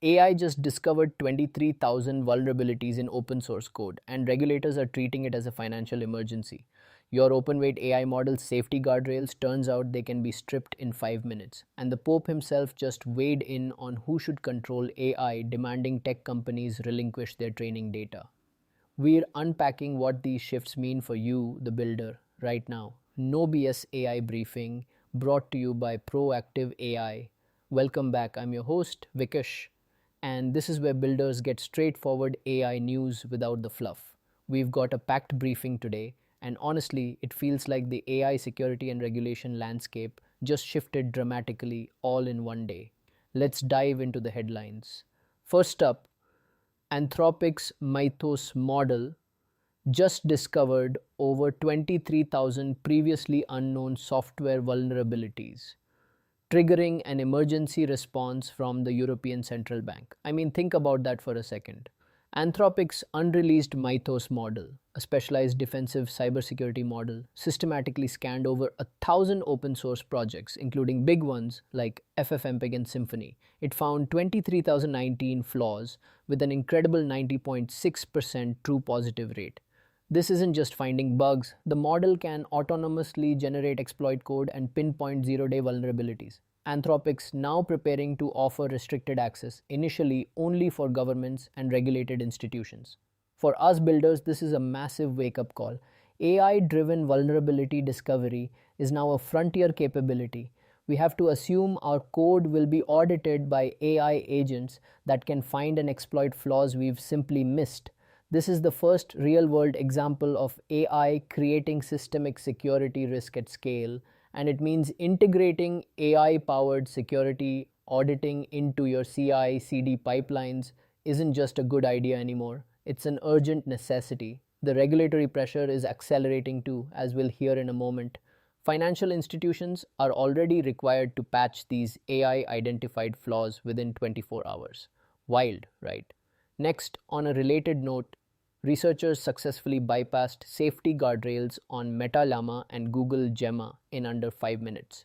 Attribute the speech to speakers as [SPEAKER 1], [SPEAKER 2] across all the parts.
[SPEAKER 1] AI just discovered 23,000 vulnerabilities in open source code, and regulators are treating it as a financial emergency. Your open-weight AI model's safety guardrails turns out they can be stripped in 5 minutes. And the Pope himself just weighed in on who should control AI, demanding tech companies relinquish their training data. We're unpacking what these shifts mean for you, the builder, right now. No BS AI briefing brought to you by Proactive AI. Welcome back. I'm your host, Vikesh, and this is where builders get straightforward AI news without the fluff. We've got a packed briefing today, and honestly, it feels like the AI security and regulation landscape just shifted dramatically all in one day. Let's dive into the headlines. First up, Anthropic's Mythos model just discovered over 23,000 previously unknown software vulnerabilities, triggering an emergency response from the European Central Bank. I mean, think about that for a second. Anthropic's unreleased Mythos model, a specialized defensive cybersecurity model, systematically scanned over 1,000 open source projects, including big ones like FFmpeg and Symfony. It found 23,019 flaws with an incredible 90.6% true positive rate. This isn't just finding bugs, the model can autonomously generate exploit code and pinpoint zero-day vulnerabilities. Anthropic's now preparing to offer restricted access, initially only for governments and regulated institutions. For us builders, this is a massive wake-up call. AI-driven vulnerability discovery is now a frontier capability. We have to assume our code will be audited by AI agents that can find and exploit flaws we've simply missed. This is the first real-world example of AI creating systemic security risk at scale, and it means integrating AI-powered security auditing into your CI/CD pipelines isn't just a good idea anymore. It's an urgent necessity. The regulatory pressure is accelerating too, as we'll hear in a moment. Financial institutions are already required to patch these AI-identified flaws within 24 hours. Wild, right? Next, on a related note, researchers successfully bypassed safety guardrails on Meta Llama and Google Gemma in under 5 minutes.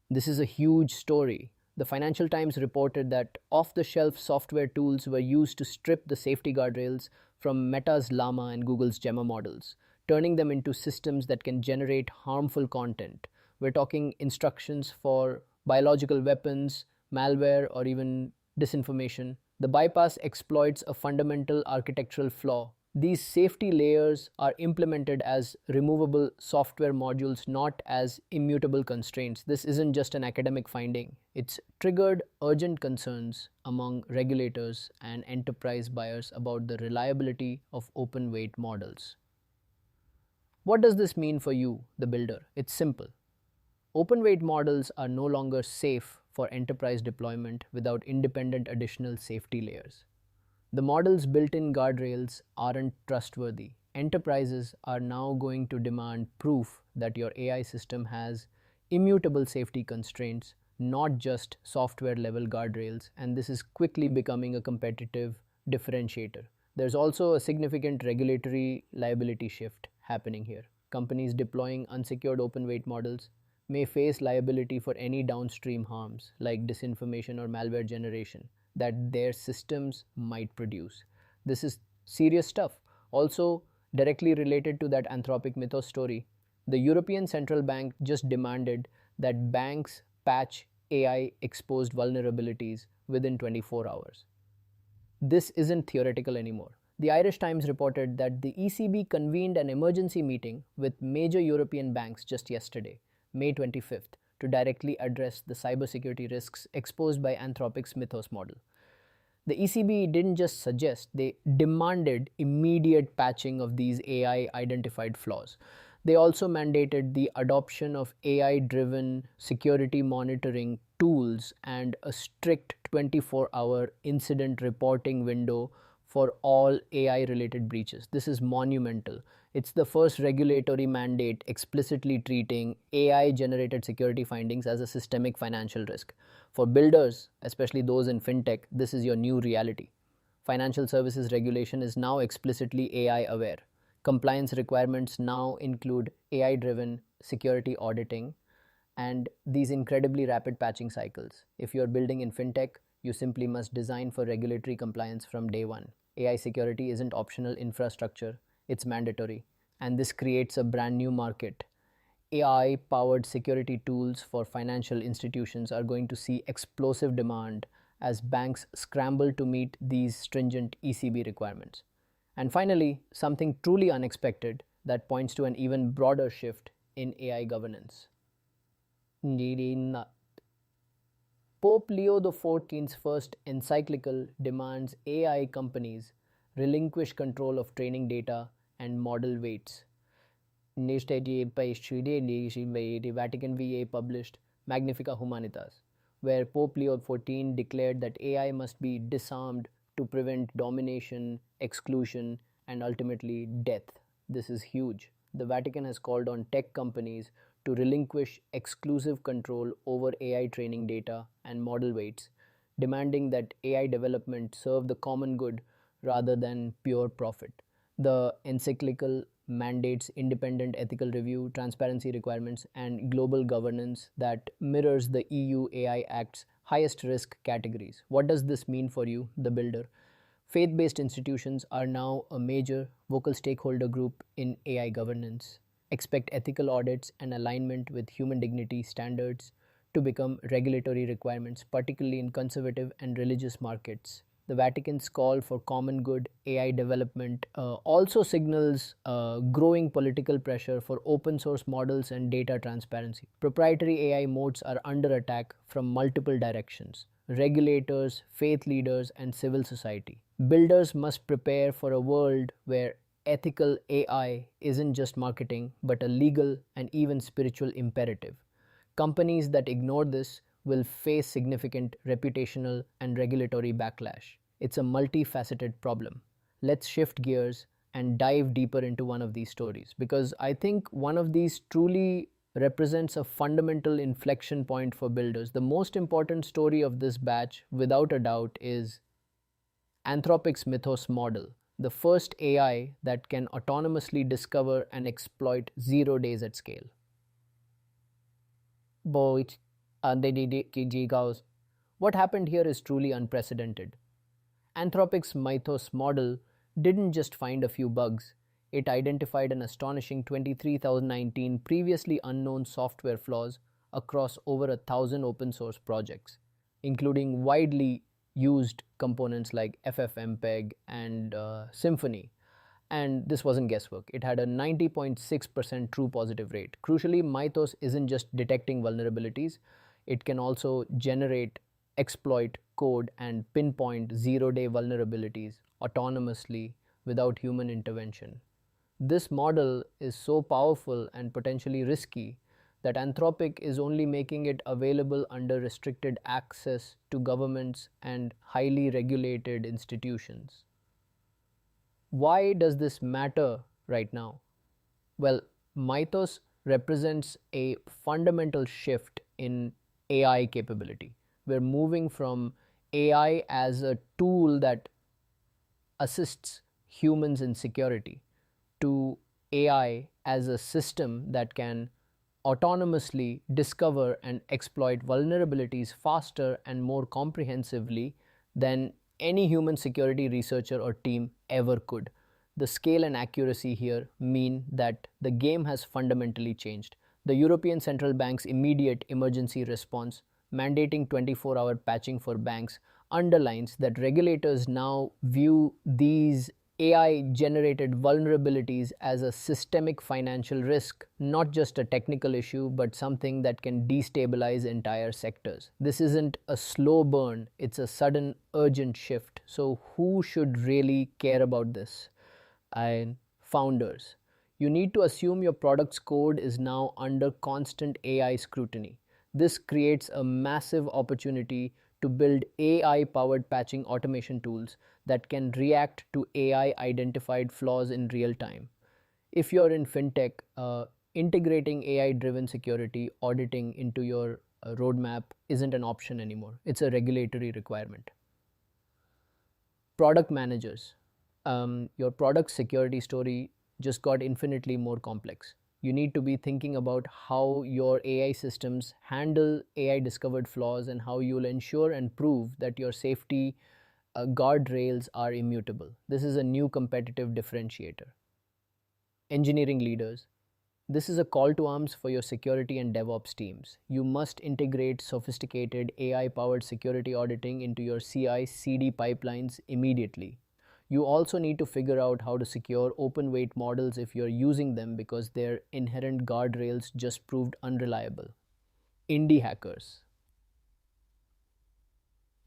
[SPEAKER 1] This is a huge story. The Financial Times reported that off-the-shelf software tools were used to strip the safety guardrails from Meta's Llama and Google's Gemma models, turning them into systems that can generate harmful content. We're talking instructions for biological weapons, malware, or even disinformation. The bypass exploits a fundamental architectural flaw. These safety layers are implemented as removable software modules, not as immutable constraints. This isn't just an academic finding. It's triggered urgent concerns among regulators and enterprise buyers about the reliability of open-weight models. What does this mean for you, the builder? It's simple. Open-weight models are no longer safe for enterprise deployment without independent additional safety layers. The model's built-in guardrails aren't trustworthy. Enterprises are now going to demand proof that your AI system has immutable safety constraints, not just software-level guardrails, and this is quickly becoming a competitive differentiator. There's also a significant regulatory liability shift happening here. Companies deploying unsecured open-weight models may face liability for any downstream harms like disinformation or malware generation that their systems might produce. This is serious stuff. Also, directly related to that Anthropic Mythos story, the European Central Bank just demanded that banks patch AI exposed vulnerabilities within 24 hours. This isn't theoretical anymore. The Irish Times reported that the ECB convened an emergency meeting with major European banks just yesterday, May 25th, to directly address the cybersecurity risks exposed by Anthropic's Mythos model. The ECB didn't just suggest, they demanded immediate patching of these AI-identified flaws. They also mandated the adoption of AI-driven security monitoring tools and a strict 24-hour incident reporting window for all AI-related breaches. This is monumental. It's the first regulatory mandate explicitly treating AI-generated security findings as a systemic financial risk. For builders, especially those in fintech, this is your new reality. Financial services regulation is now explicitly AI-aware. Compliance requirements now include AI-driven security auditing and these incredibly rapid patching cycles. If you're building in fintech, You simply must design for regulatory compliance from day one. AI security isn't optional infrastructure, it's mandatory. And this creates a brand new market. AI powered security tools for financial institutions are going to see explosive demand as banks scramble to meet these stringent ECB requirements. And finally, something truly unexpected that points to an even broader shift in AI governance. Pope Leo XIV's first encyclical demands AI companies relinquish control of training data and model weights. The Vatican VA published Magnifica Humanitas, where Pope Leo XIV declared that AI must be disarmed to prevent domination, exclusion, and ultimately death. This is huge. The Vatican has called on tech companies to relinquish exclusive control over AI training data and model weights, demanding that AI development serve the common good rather than pure profit. The encyclical mandates independent ethical review, transparency requirements, and global governance that mirrors the EU AI Act's highest risk categories. What does this mean for you, the builder? Faith based institutions are now a major vocal stakeholder group in AI governance. Expect ethical audits and alignment with human dignity standards to become regulatory requirements, particularly in conservative and religious markets. The Vatican's call for common good AI development also signals growing political pressure for open source models and data transparency. Proprietary AI modes are under attack from multiple directions: regulators, faith leaders, and civil society. Builders must prepare for a world where ethical AI isn't just marketing but a legal and even spiritual imperative. Companies that ignore this will face significant reputational and regulatory backlash. It's a multifaceted problem. Let's shift gears and dive deeper into one of these stories, because I think one of these truly represents a fundamental inflection point for builders. The most important story of this batch, without a doubt, is Anthropic's Mythos model, the first AI that can autonomously discover and exploit 0 days at scale. What happened here is truly unprecedented. Anthropic's Mythos model didn't just find a few bugs, it identified an astonishing 23,019 previously unknown software flaws across over 1,000 open source projects, including widely used components like FFmpeg and Symfony. And this wasn't guesswork. It had a 90.6% true positive rate. Crucially, Mythos isn't just detecting vulnerabilities, it can also generate, exploit, code, and pinpoint 0 day vulnerabilities autonomously without human intervention. This model is so powerful and potentially risky that Anthropic is only making it available under restricted access to governments and highly regulated institutions. Why does this matter right now? Well, Mythos represents a fundamental shift in AI capability. We're moving from AI as a tool that assists humans in security to AI as a system that can autonomously discover and exploit vulnerabilities faster and more comprehensively than any human security researcher or team ever could. The scale and accuracy here mean that the game has fundamentally changed. The European Central Bank's immediate emergency response, mandating 24-hour patching for banks, underlines that regulators now view these AI-generated vulnerabilities as a systemic financial risk, not just a technical issue, but something that can destabilize entire sectors. This isn't a slow burn, it's a sudden, urgent shift. So who should really care about this? And founders. You need to assume your product's code is now under constant AI scrutiny. This creates a massive opportunity to build AI-powered patching automation tools that can react to AI-identified flaws in real time. If you're in fintech, integrating AI-driven security auditing into your roadmap isn't an option anymore. It's a regulatory requirement. Product managers. Your product security story just got infinitely more complex. You need to be thinking about how your AI systems handle AI discovered flaws and how you'll ensure and prove that your safety guardrails are immutable. This is a new competitive differentiator. Engineering leaders, this is a call to arms for your security and DevOps teams. You must integrate sophisticated AI powered security auditing into your CI CD pipelines immediately. You also need to figure out how to secure open weight models if you're using them because their inherent guardrails just proved unreliable. Indie hackers.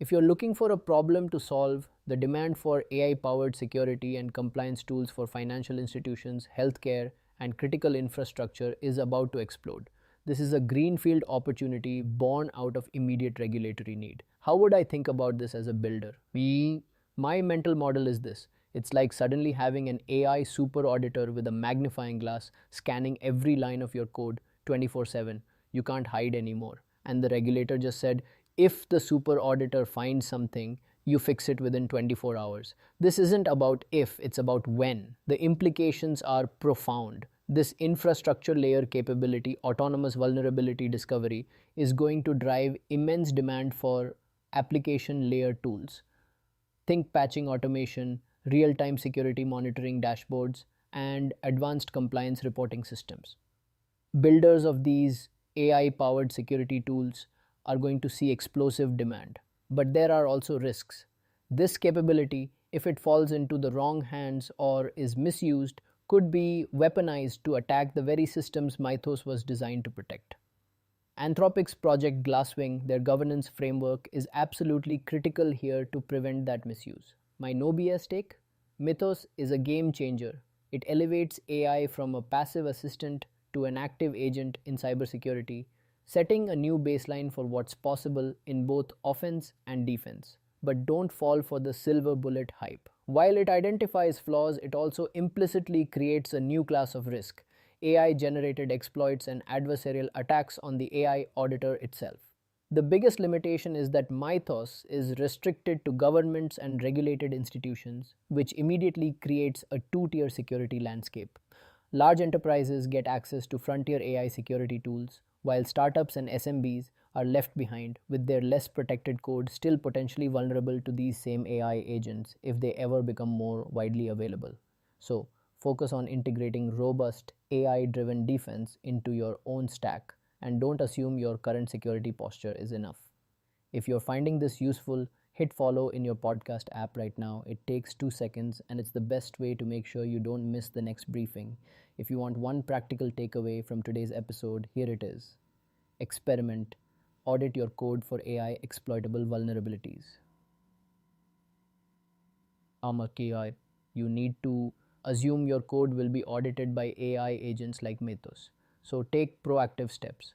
[SPEAKER 1] If you're looking for a problem to solve, the demand for AI powered security and compliance tools for financial institutions, healthcare, and critical infrastructure is about to explode. This is a greenfield opportunity born out of immediate regulatory need. How would I think about this as a builder? My mental model is this: it's like suddenly having an AI super auditor with a magnifying glass scanning every line of your code 24/7. You can't hide anymore. And the regulator just said, if the super auditor finds something, you fix it within 24 hours. This isn't about if, it's about when. The implications are profound. This infrastructure layer capability, autonomous vulnerability discovery, is going to drive immense demand for application layer tools. Think patching automation, real time security monitoring dashboards, and advanced compliance reporting systems. Builders of these AI powered security tools are going to see explosive demand. But there are also risks. This capability, if it falls into the wrong hands or is misused, could be weaponized to attack the very systems Mythos was designed to protect. Anthropic's Project Glasswing, their governance framework, is absolutely critical here to prevent that misuse. My no BS take? Mythos is a game changer. It elevates AI from a passive assistant to an active agent in cybersecurity, setting a new baseline for what's possible in both offense and defense. But don't fall for the silver bullet hype. While it identifies flaws, it also implicitly creates a new class of risk: AI generated exploits and adversarial attacks on the AI auditor itself. The biggest limitation is that Mythos is restricted to governments and regulated institutions, which immediately creates a two-tier security landscape. Large enterprises get access to frontier AI security tools, while startups and SMBs are left behind with their less protected code still potentially vulnerable to these same AI agents if they ever become more widely available. So, focus on integrating robust AI driven defense into your own stack and don't assume your current security posture is enough. If you're finding this useful, hit follow in your podcast app right now. It takes 2 seconds and it's the best way to make sure you don't miss the next briefing. If you want one practical takeaway from today's episode, here it is: experiment, audit your code for AI exploitable vulnerabilities. AI, you need to assume your code will be audited by AI agents like Mythos. So take proactive steps.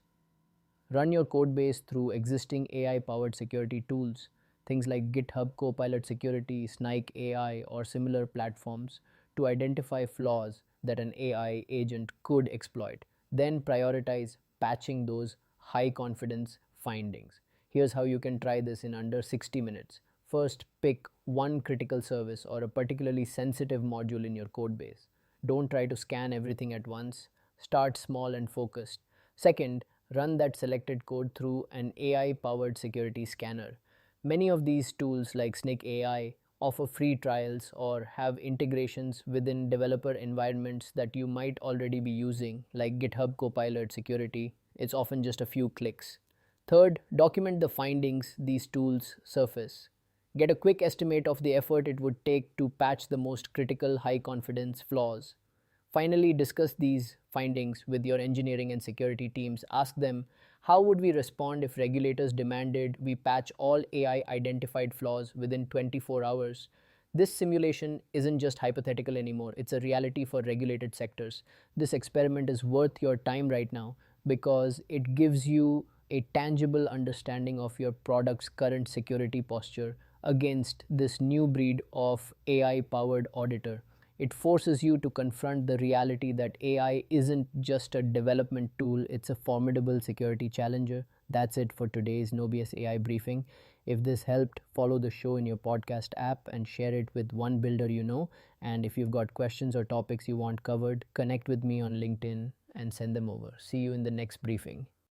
[SPEAKER 1] Run your code base through existing AI powered security tools, things like GitHub Copilot Security, Snike AI, or similar platforms, to identify flaws that an AI agent could exploit. Then prioritize patching those high confidence findings. Here's how you can try this in under 60 minutes. First, pick one critical service or a particularly sensitive module in your code base. Don't try to scan everything at once. Start small and focused. Second, run that selected code through an AI powered security scanner. Many of these tools, like Snake AI, offer free trials or have integrations within developer environments that you might already be using, like GitHub Copilot Security. It's often just a few clicks. Third, document the findings these tools surface. Get a quick estimate of the effort it would take to patch the most critical high confidence flaws. Finally, discuss these findings with your engineering and security teams. Ask them, how would we respond if regulators demanded we patch all AI identified flaws within 24 hours? This simulation isn't just hypothetical anymore, it's a reality for regulated sectors. This experiment is worth your time right now because it gives you a tangible understanding of your product's current security posture against this new breed of AI powered auditor. It forces you to confront the reality that AI isn't just a development tool, it's a formidable security challenger. That's it for today's Nobius AI briefing. If this helped, follow the show in your podcast app and share it with one builder you know. And if you've got questions or topics you want covered, connect with me on LinkedIn. and send them over. See you in the next briefing.